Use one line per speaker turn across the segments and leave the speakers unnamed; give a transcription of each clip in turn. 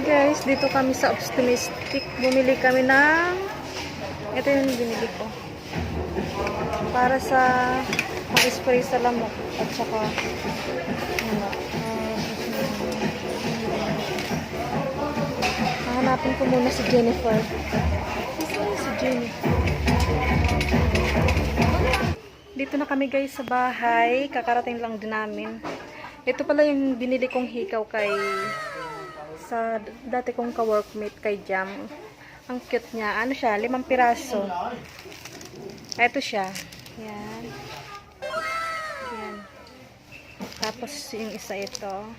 Guys, dito kami sa Optimistic. Bumili kami ng ito yung binili ko. Para sa pang-spray sa lamok at saka ano, hahanapin ko muna si Jennifer. Si Jennifer. Dito na kami guys sa bahay. Kakarating lang din namin. Ito pala yung binili kong hikaw kay sa dati kong ka-workmate kay Jam. Ang cute niya. Ano siya? 5 piraso. Ito siya. Yan. Yan. Tapos yung isa ito.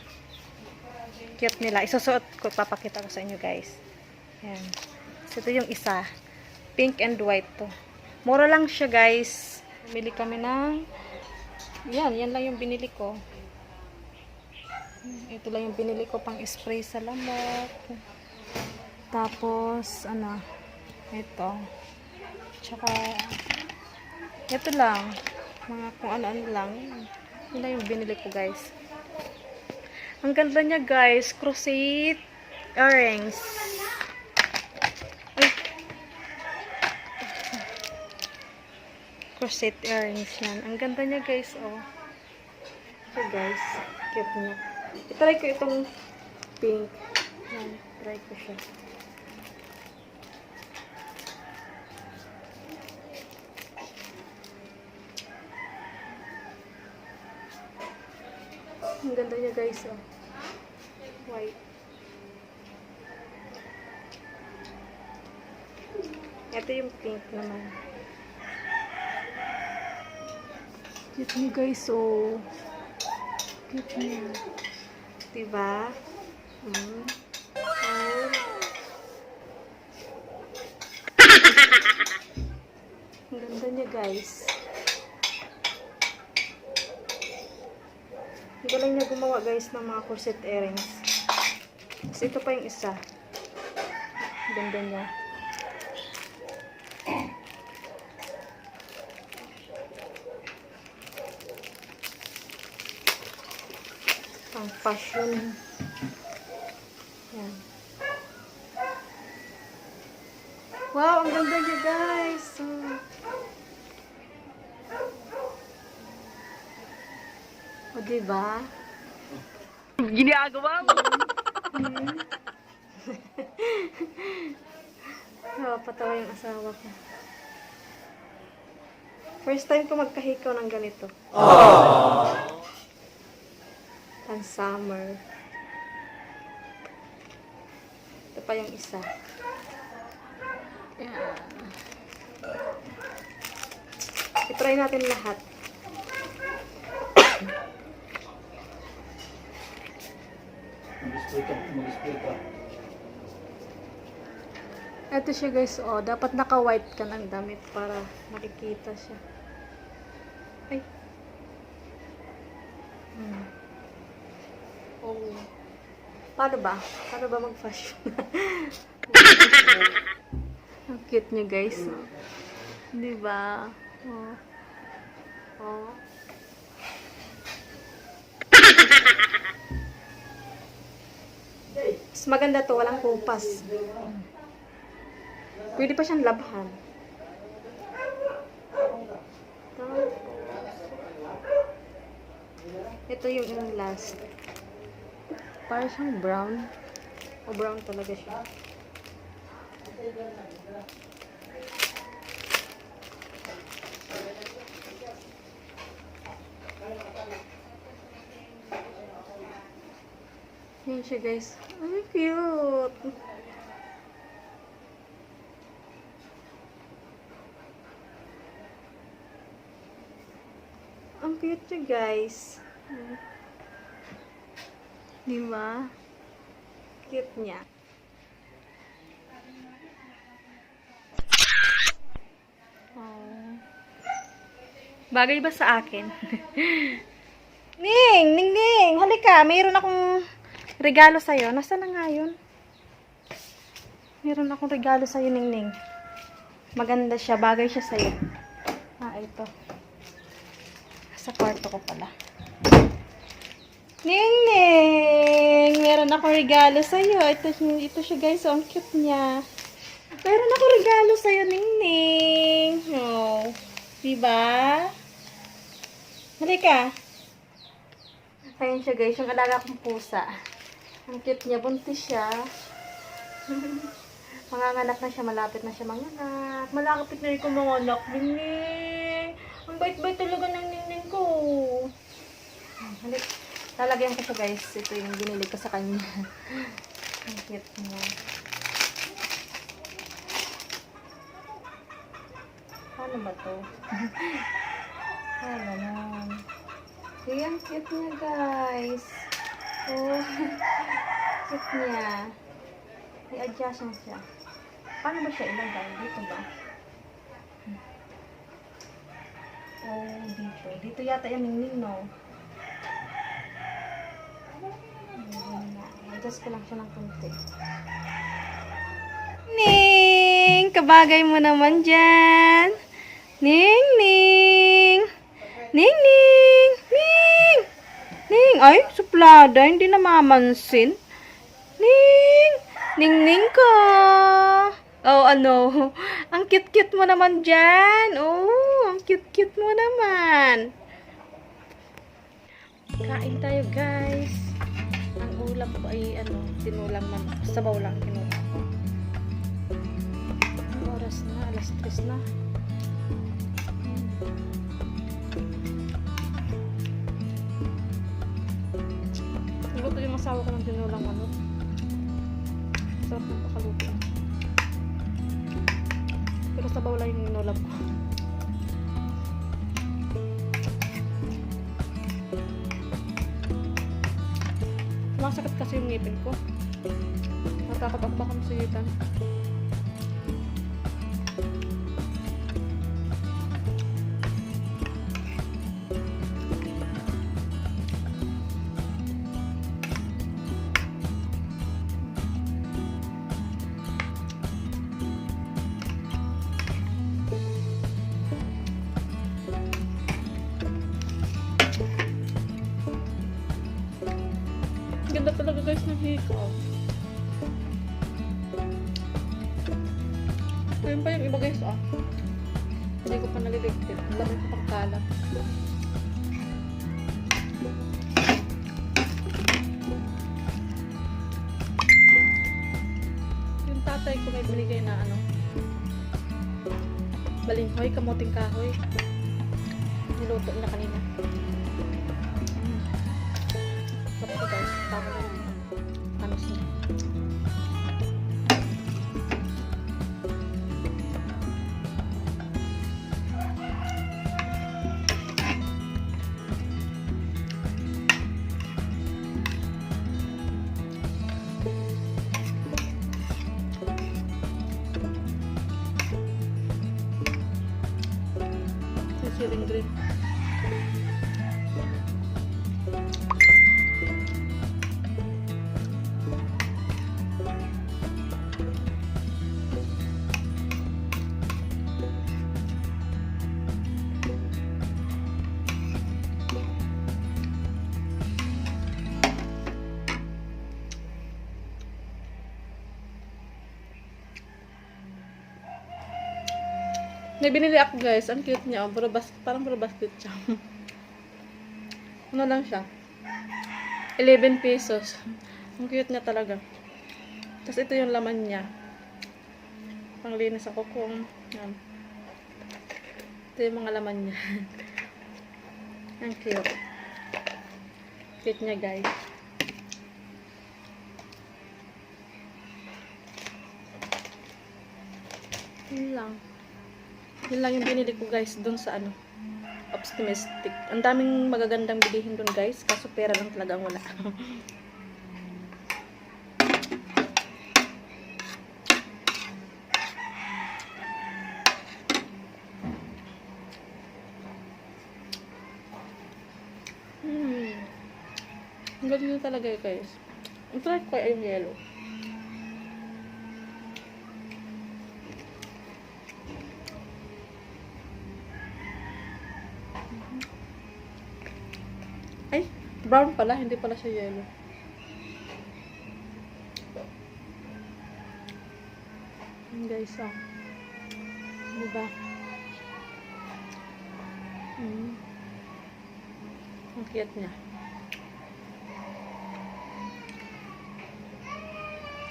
Cute nila. Isusuot ko. Papakita ko sa inyo guys. Yan. So, ito yung isa. Pink and white to. Mura lang siya guys. Bili kami ng yan. Yan lang yung binili ko. Ito lang yung binili ko pang spray sa lamok. Tapos, ano, ito. Tsaka, ito lang. Mga kung ano-ano lang. Yun lang yung binili ko, guys. Ang ganda niya, guys. Crochet earrings. Ay. Crochet earrings yan. Ang ganda niya, guys, oh. Ito, guys. Cute niya. I-try ko itong pink. Yan, try ko siya. Ang ganda niya guys, oh. White. Ito yung pink naman. Cute niya guys, oh. Cute niya. Diba? Oh. Ang ganda niya guys. Ang galing niya gumawa guys ng mga corset earrings. Tapos ito pa yung isa. Ang ganda niya. Ang fashion. Yan. Wow, ang ganda niya guys. O, diba?
Ginagawa mo?
Patawa yung asawa ko. First time ko magkahikaw ng ganito. Aww. Pang summer. Ito pa yung isa. Yan. I-try natin lahat.
Mag-spray ka.
Ito siya guys, oh. Dapat naka-white ka ng damit para makikita siya. Ay. Oh. Paano ba? Paano ba mag-fashion? Ang cute niya guys. Diba? Oh. Oh. Mas maganda to, walang kupas. Pwede pa siyang labhan. Ito yung last. Parang siyang brown. O brown talaga siya. Yan siya guys. Ay, cute. Ang cute niya guys. Diba? Cute niya. Oh. Bagay ba sa akin? Ning! Ning! Ning! Halika! Mayroon akong regalo sa'yo. Nasaan na nga yun? Mayroon akong regalo sa'yo, Ning Ning. Maganda siya. Bagay siya sa'yo. Ah, ito. Sa kwarto ko pala. Ning Ning! Meron akong regalo sa'yo. Ito siya guys. So, ang cute niya. Meron ako regalo sa'yo, Ningning. Oh. Diba? Halika. Ayan siya guys. Yung alaga kong pusa. Ang cute niya. Buntis siya. Manganganak na siya. Malapit na siya manganak. Malapit na rin kong manganak. Ningning. Ang bait-bait talaga ng Ningning ko. Halik. Lalagyan ko siya guys. Ito yung binili ko sa kanya. Ang cute niya. Paano ba to? Ay, ganun. Sige, ang cute niya guys. Oh, cute niya. I-adjust mo siya. Paano ba siya ilagay? Dito ba? Oh, dito. Dito yata yung Ningning, no? I-adjust ko lang siya ng konti. Ning! Kabagay mo naman dyan! Ning! Ning! Ning! Ning! Ning! Ning! Ay, suplada. Hindi na mamansin. Ning! Ning! Ning ko! Oh, ano? Ang cute-cute mo naman dyan. Oh, ang cute-cute mo naman. Kain tayo, guys. Ang ulam ko ay, tinulang manok. Sabaw lang, tinulang ko. Ang oras na, alas 3 na. Luto yung asawa ko ng tinulang manok. Sarap ng pakaluto. Pero sabaw lang yung ninulam ko. Masakit kasi yung ngipin ko. Natakot ako baka masigitan. Ganda talaga guys ng hikaw. Ayun pa yung iba guys Hindi ko pa naliligpit. Ang dami ko pang kalat. Yung tatay ko may binigay na balinghoy, kamuting kahoy. Niluto na kanina. Tapos guys, tama na yung panos niya. Siling green. May binili ako guys. Ang cute niya. Parang puro basket siya. Ano lang siya? 11 pesos. Ang cute niya talaga. Tapos ito yung laman niya. Panglinis ako kung yan. Ito yung mga laman niya. Ang cute. Cute niya guys. Yun lang. Yun lang yung binili ko guys dun sa Optimistic. Ang daming magagandang bilihin dun guys. Kaso pera lang talaga ang wala. Ang galing talaga guys. Ang try ko ay yung yellow. Ay, brown pala, hindi pala siya yellow. Yan guys, oh. Diba? Ang cute niya.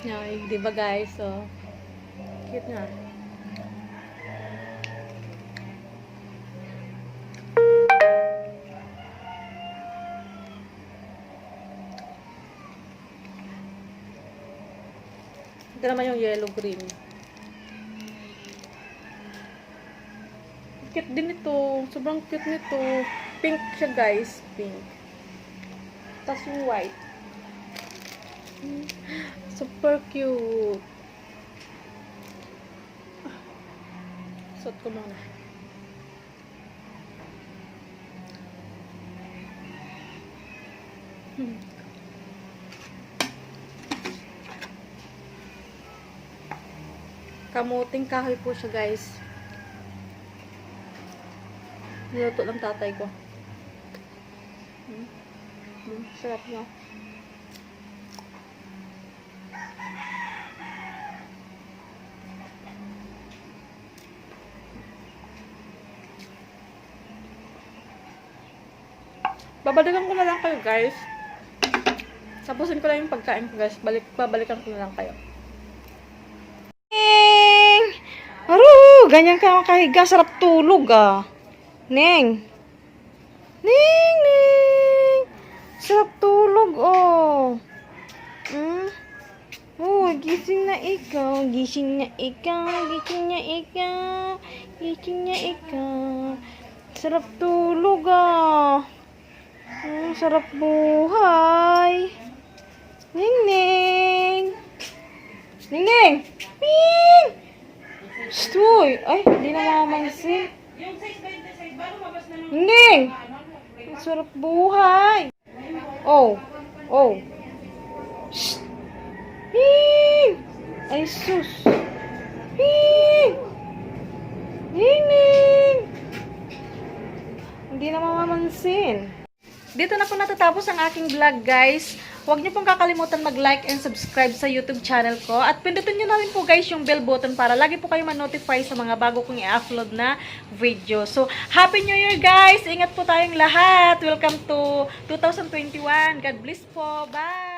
Yan, diba guys, oh. Cute niya. Ito naman yung yellow green. Cute din ito. Sobrang cute nito. Pink siya guys. Pink. Tapos yung white. Super cute. Suot ko muna. Kamuting kahoy po siya guys. Niluto ng tatay ko. Sarap niya. Babalikan ko na lang kayo guys. Tapusin ko lang yung pagkain ko guys. Babalikan ko na lang kayo. Aru, ganyan ka makahiga. Sarap tulog ah. Neng. Neng, Neng. Sarap tulog oh. Oh, gising na ikaw. Gising na ikaw. Gising na ikaw. Gising na ikaw. Sarap tulog ah. Sarap buhay. Neng, Neng. Neng, Neng. Ping! Stoy! Ay, hindi na mamansin. Neng! Sarap buhay. Oh. Oh. Shh. Ping! Ay, sus. Ping! Neng, Neng! Hindi na mamamansin. Dito na po natatapos ang aking vlog guys. Huwag niyo pong kakalimutan mag-like and subscribe sa YouTube channel ko. At pindutin niyo na rin po guys yung bell button para lagi po kayo ma-notify sa mga bago kong i-upload na video. So, Happy New Year guys! Ingat po tayong lahat! Welcome to 2021. God bless po. Bye!